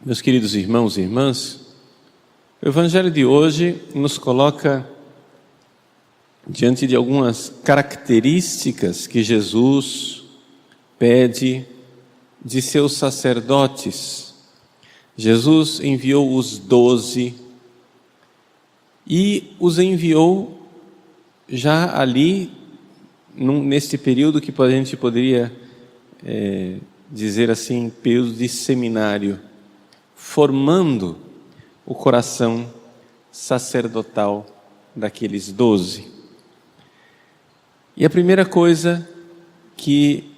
Meus queridos irmãos e irmãs, o Evangelho de hoje nos coloca diante de algumas características que Jesus pede de seus sacerdotes. Jesus enviou os 12 e os enviou já ali, neste período que a gente poderia dizer assim, período de seminário, formando o coração sacerdotal daqueles 12. E a primeira coisa que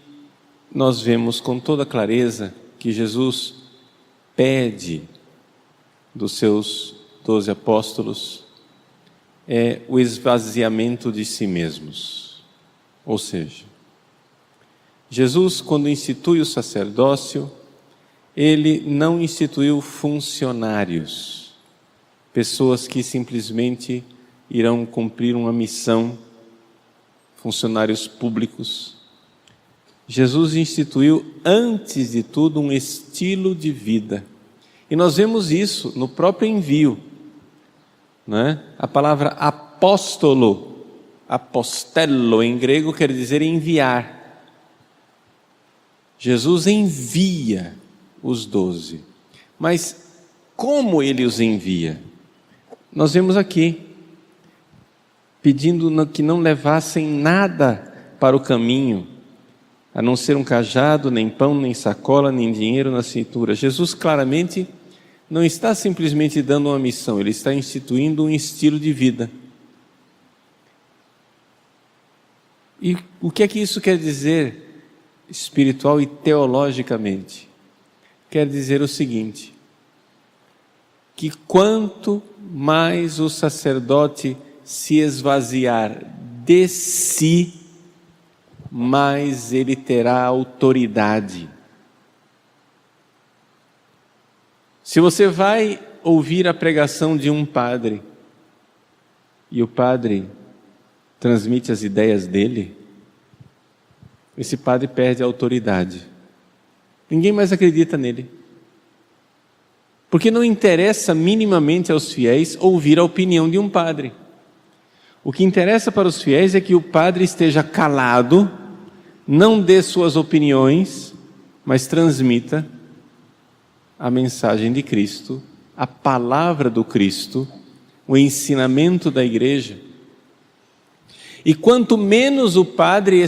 nós vemos com toda clareza que Jesus pede dos seus 12 apóstolos é o esvaziamento de si mesmos. Ou seja, Jesus, quando institui o sacerdócio, ele não instituiu funcionários, pessoas que simplesmente irão cumprir uma missão, funcionários públicos. Jesus instituiu, antes de tudo, um estilo de vida. E nós vemos isso no próprio envio, né? A palavra apóstolo, apostello em grego quer dizer enviar. Jesus envia os 12. Mas como ele os envia? Nós vemos aqui, pedindo que não levassem nada para o caminho, a não ser um cajado, nem pão, nem sacola, nem dinheiro na cintura. Jesus claramente não está simplesmente dando uma missão, ele está instituindo um estilo de vida. E o que é que isso quer dizer espiritual e teologicamente? Quer dizer o seguinte, que quanto mais o sacerdote se esvaziar de si, mais ele terá autoridade. Se você vai ouvir a pregação de um padre, e o padre transmite as ideias dele, esse padre perde a autoridade. Ninguém mais acredita nele. Porque não interessa minimamente aos fiéis ouvir a opinião de um padre. O que interessa para os fiéis é que o padre esteja calado, não dê suas opiniões, mas transmita a mensagem de Cristo, a palavra do Cristo, o ensinamento da igreja. E quanto menos o padre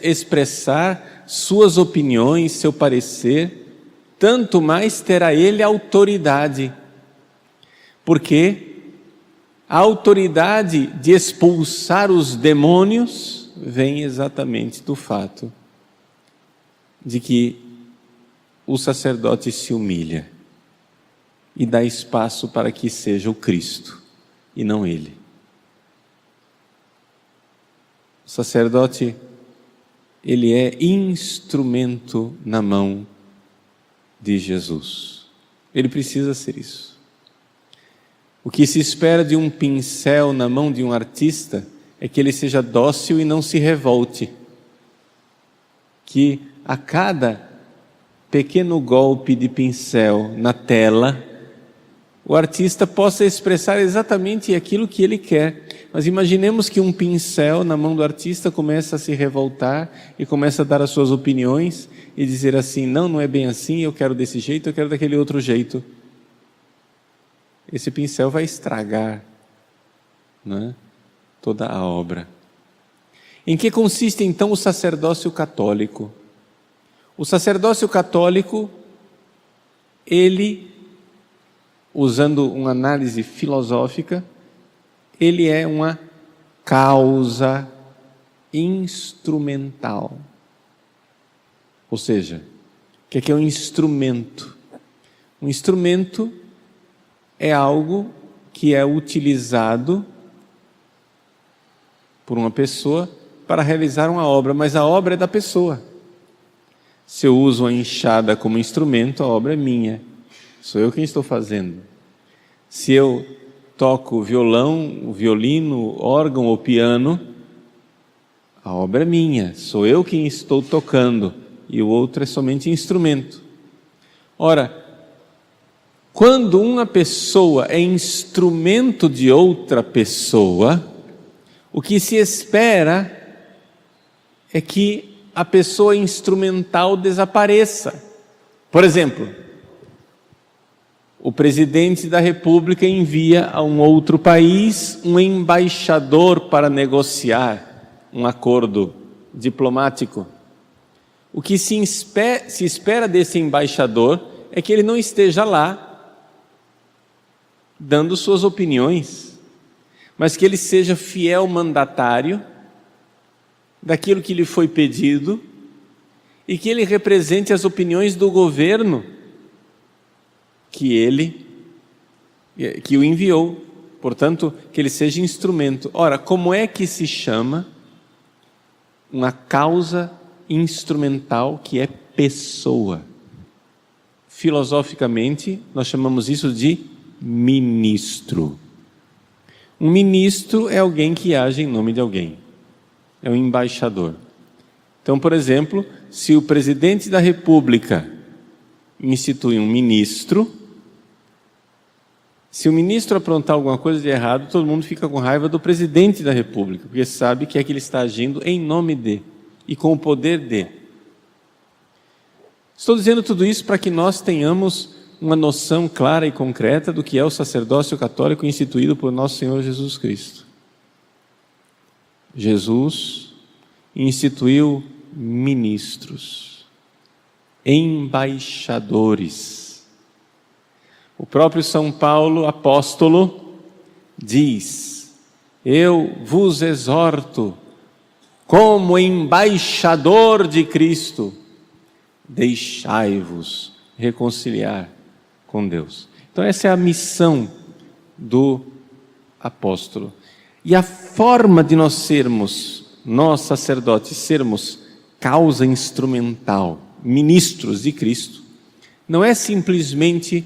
expressar suas opiniões, seu parecer, tanto mais terá ele autoridade, porque a autoridade de expulsar os demônios vem exatamente do fato de que o sacerdote se humilha e dá espaço para que seja o Cristo e não ele. O sacerdote, ele é instrumento na mão de Jesus. Ele precisa ser isso. O que se espera de um pincel na mão de um artista é que ele seja dócil e não se revolte. Que a cada pequeno golpe de pincel na tela, o artista possa expressar exatamente aquilo que ele quer. Mas imaginemos que um pincel na mão do artista começa a se revoltar e começa a dar as suas opiniões e dizer assim, não é bem assim, eu quero desse jeito, eu quero daquele outro jeito. Esse pincel vai estragar, né, toda a obra. Em que consiste então o sacerdócio católico? O sacerdócio católico, ele, usando uma análise filosófica, ele é uma causa instrumental. Ou seja, o que é um instrumento? Um instrumento é algo que é utilizado por uma pessoa para realizar uma obra, mas a obra é da pessoa. Se eu uso uma enxada como instrumento, a obra é minha. Sou eu quem estou fazendo. Se eu toco violão, violino, órgão ou piano, a obra é minha. Sou eu quem estou tocando e o outro é somente instrumento. Ora, Quando uma pessoa é instrumento de outra pessoa, o que se espera é que a pessoa instrumental desapareça. Por exemplo, o presidente da República envia a um outro país um embaixador para negociar um acordo diplomático. O que se espera desse embaixador é que ele não esteja lá dando suas opiniões, mas que ele seja fiel mandatário daquilo que lhe foi pedido e que ele represente as opiniões do governo que o enviou. Portanto, que ele seja instrumento. Ora, como é que se chama uma causa instrumental que é pessoa? Filosoficamente, nós chamamos isso de ministro. Um ministro é alguém que age em nome de alguém. É um embaixador. Então, por exemplo, se o presidente da República institui um ministro, se o ministro aprontar alguma coisa de errado, todo mundo fica com raiva do presidente da República, porque sabe que é que ele está agindo em nome de e com o poder de. Estou dizendo tudo isso para que nós tenhamos uma noção clara e concreta do que é o sacerdócio católico instituído por nosso Senhor Jesus Cristo. Jesus instituiu ministros, embaixadores. O próprio São Paulo, apóstolo, diz: eu vos exorto, como embaixador de Cristo, deixai-vos reconciliar com Deus. Então essa é a missão do apóstolo. E a forma de nós sacerdotes, sermos causa instrumental, ministros de Cristo, não é simplesmente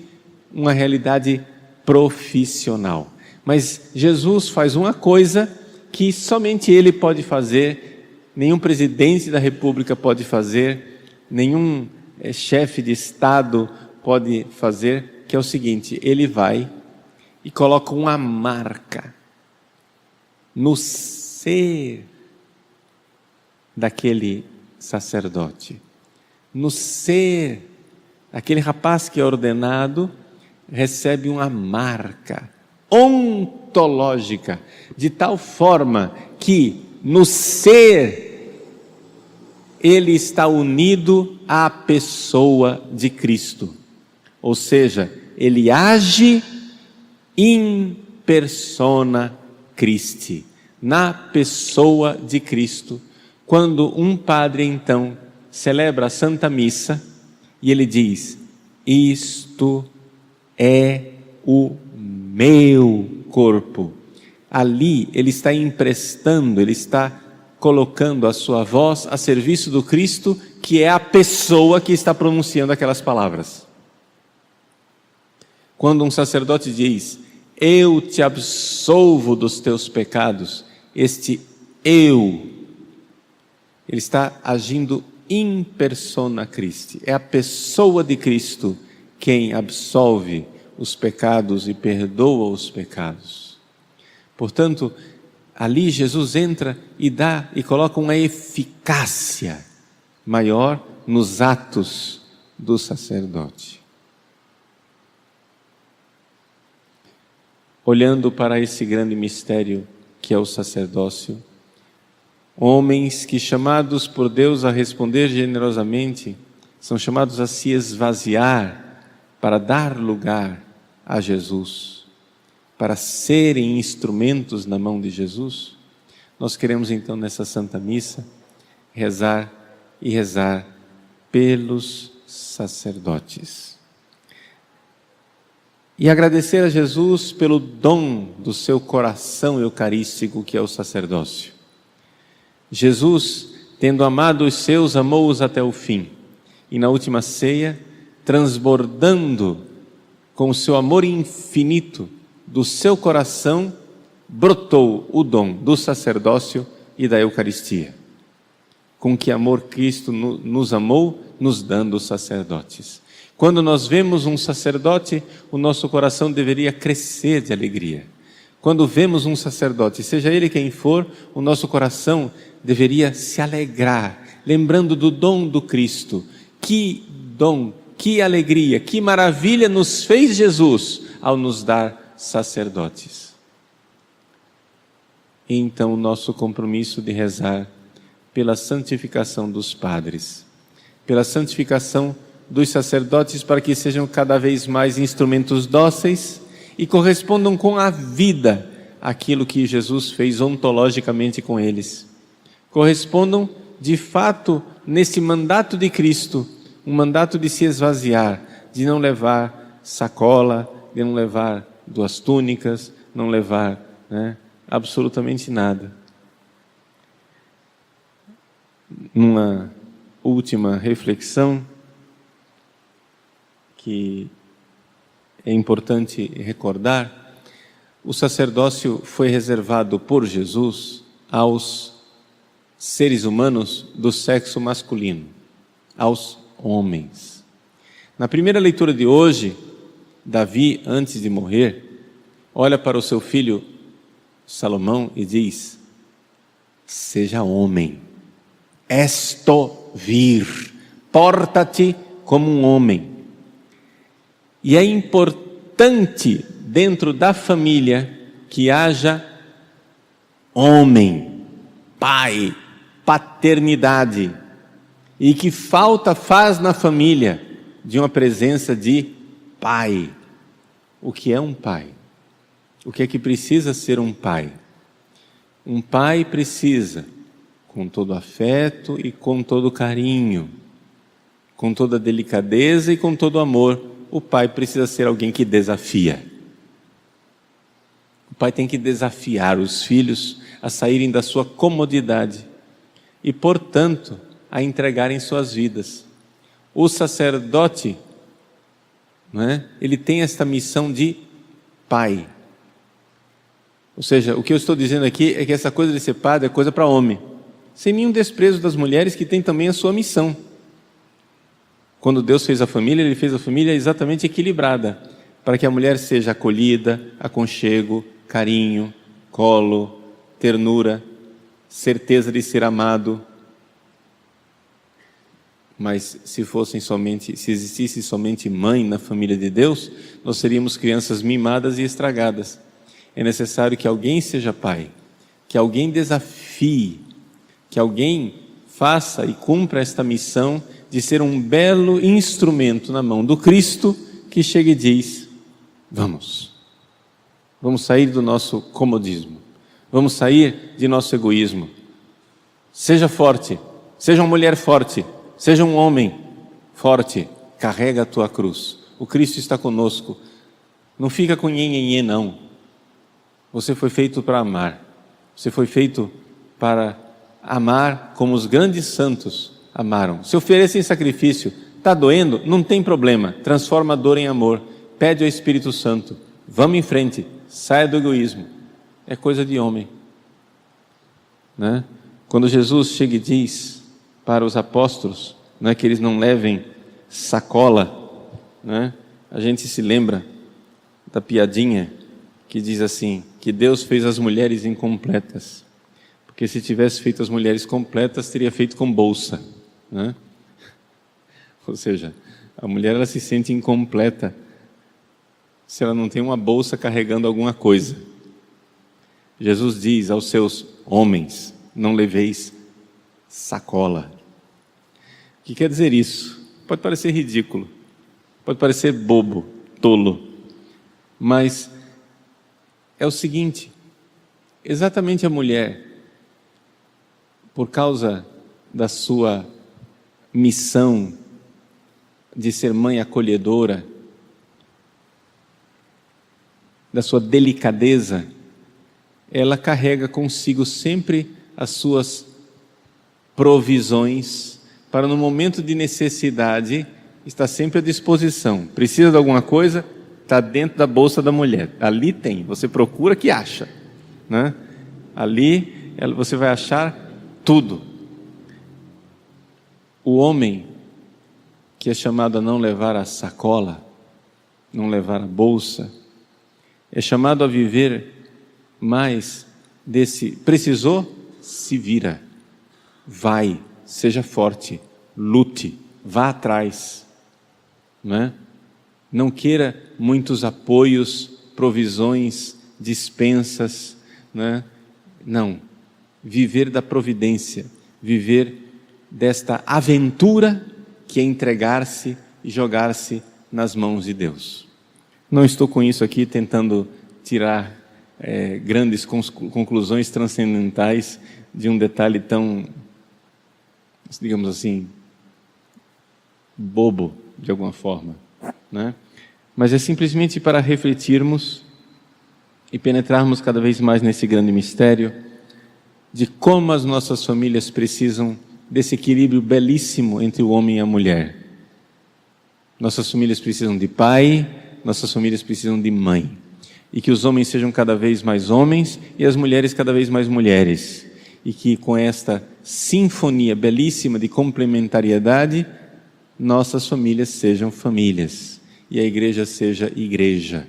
uma realidade profissional. Mas Jesus faz uma coisa que somente Ele pode fazer, nenhum presidente da República pode fazer, nenhum chefe de Estado pode fazer, que é o seguinte: Ele vai e coloca uma marca no ser daquele sacerdote, no ser, aquele rapaz que é ordenado recebe uma marca ontológica, de tal forma que no ser ele está unido à pessoa de Cristo, ou seja, ele age in persona Christi, na pessoa de Cristo. Quando um padre então celebra a Santa Missa e ele diz: isto é o meu corpo, ali ele está emprestando, ele está colocando a sua voz a serviço do Cristo, que é a pessoa que está pronunciando aquelas palavras. Quando um sacerdote diz: eu te absolvo dos teus pecados, este eu, ele está agindo in persona Christi, é a pessoa de Cristo quem absolve os pecados e perdoa os pecados. Portanto, ali Jesus entra e dá e coloca uma eficácia maior nos atos do sacerdote. Olhando para esse grande mistério que é o sacerdócio, homens que, chamados por Deus a responder generosamente, são chamados a se esvaziar para dar lugar a Jesus, para serem instrumentos na mão de Jesus. Nós queremos então nessa Santa Missa rezar e rezar pelos sacerdotes. E agradecer a Jesus pelo dom do seu coração eucarístico que é o sacerdócio. Jesus, tendo amado os seus, amou-os até o fim. E na última ceia, transbordando com o seu amor infinito do seu coração, brotou o dom do sacerdócio e da Eucaristia. Com que amor Cristo nos amou, nos dando os sacerdotes. Quando nós vemos um sacerdote, o nosso coração deveria crescer de alegria. Quando vemos um sacerdote, seja ele quem for, o nosso coração deveria se alegrar, lembrando do dom do Cristo. Que dom, que alegria, que maravilha nos fez Jesus ao nos dar sacerdotes. E então o nosso compromisso de rezar pela santificação dos padres, pela santificação dos sacerdotes, para que sejam cada vez mais instrumentos dóceis e correspondam com a vida aquilo que Jesus fez ontologicamente com eles. Correspondam de fato nesse mandato de Cristo, um mandato de se esvaziar, de não levar sacola, de não levar 2 túnicas, não levar absolutamente nada. Uma última reflexão que é importante recordar: o sacerdócio foi reservado por Jesus aos seres humanos do sexo masculino, aos homens. Na primeira leitura de hoje, Davi, antes de morrer, olha para o seu filho Salomão e diz: seja homem, esto vir, porta-te como um homem. E é importante dentro da família que haja homem, pai, paternidade. E que falta faz na família de uma presença de pai. O que é um pai? O que é que precisa ser um pai? Um pai precisa, com todo afeto e com todo carinho, com toda delicadeza e com todo amor, o pai precisa ser alguém que desafia. O pai tem que desafiar os filhos a saírem da sua comodidade e, portanto, a entregarem suas vidas. O sacerdote, ele tem esta missão de pai. Ou seja, o que eu estou dizendo aqui é que essa coisa de ser padre é coisa para homem, sem nenhum desprezo das mulheres que têm também a sua missão. Quando Deus fez a família, Ele fez a família exatamente equilibrada, para que a mulher seja acolhida, aconchego, carinho, colo, ternura, certeza de ser amado. Mas se existisse somente mãe na família de Deus, nós seríamos crianças mimadas e estragadas. É necessário que alguém seja pai, que alguém desafie, que alguém faça e cumpra esta missão de ser um belo instrumento na mão do Cristo, que chega e diz: vamos sair do nosso comodismo, vamos sair de nosso egoísmo. Seja forte, seja uma mulher forte, seja um homem forte, carrega a tua cruz. O Cristo está conosco. Não fica com nhenhenhê, não. Você foi feito para amar. Você foi feito para amar como os grandes santos amaram. Se ofereça em sacrifício. Está doendo? Não tem problema. Transforma a dor em amor. Pede ao Espírito Santo. Vamos em frente. Saia do egoísmo. É coisa de homem. Quando Jesus chega e diz para os apóstolos que eles não levem sacola, a gente se lembra da piadinha que diz assim, que Deus fez as mulheres incompletas, porque se tivesse feito as mulheres completas, teria feito com bolsa, Ou seja, a mulher ela se sente incompleta se ela não tem uma bolsa carregando alguma coisa. Jesus diz aos seus homens: não leveis sacola. O que quer dizer isso? Pode parecer ridículo, pode parecer bobo, tolo, mas é o seguinte: exatamente a mulher, por causa da sua missão de ser mãe acolhedora, da sua delicadeza, ela carrega consigo sempre as suas provisões para, no momento de necessidade, estar sempre à disposição. Precisa de alguma coisa? Está dentro da bolsa da mulher. Ali tem, você procura que acha, Ali você vai achar tudo. O homem que é chamado a não levar a sacola, não levar a bolsa, é chamado a viver mais desse precisou, se vira, vai, seja forte, lute, vá atrás, né? Não queira muitos apoios, provisões, dispensas, né? Não, viver da providência, viver desta aventura que é entregar-se e jogar-se nas mãos de Deus. Não estou com isso aqui tentando tirar grandes conclusões transcendentais de um detalhe tão, digamos assim, bobo de alguma forma, né? Mas é simplesmente para refletirmos e penetrarmos cada vez mais nesse grande mistério de como as nossas famílias precisam desse equilíbrio belíssimo entre o homem e a mulher. Nossas famílias precisam de pai, nossas famílias precisam de mãe. E que os homens sejam cada vez mais homens e as mulheres cada vez mais mulheres. E que com esta sinfonia belíssima de complementariedade, nossas famílias sejam famílias e a igreja seja igreja.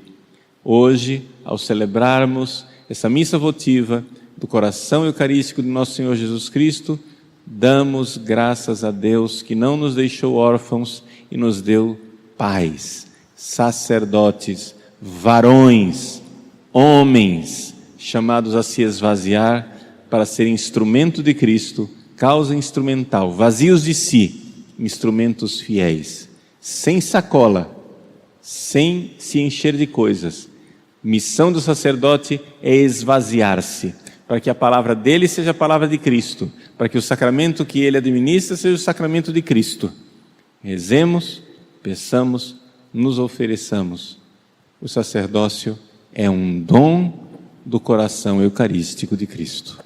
Hoje, ao celebrarmos essa missa votiva do coração eucarístico de nosso Senhor Jesus Cristo, damos graças a Deus que não nos deixou órfãos e nos deu pais, sacerdotes, varões, homens, chamados a se esvaziar para ser instrumento de Cristo, causa instrumental, vazios de si, instrumentos fiéis, sem sacola, sem se encher de coisas. Missão do sacerdote é esvaziar-se, para que a palavra dele seja a palavra de Cristo, para que o sacramento que ele administra seja o sacramento de Cristo. Rezemos, peçamos, nos ofereçamos. O sacerdócio é um dom do coração eucarístico de Cristo.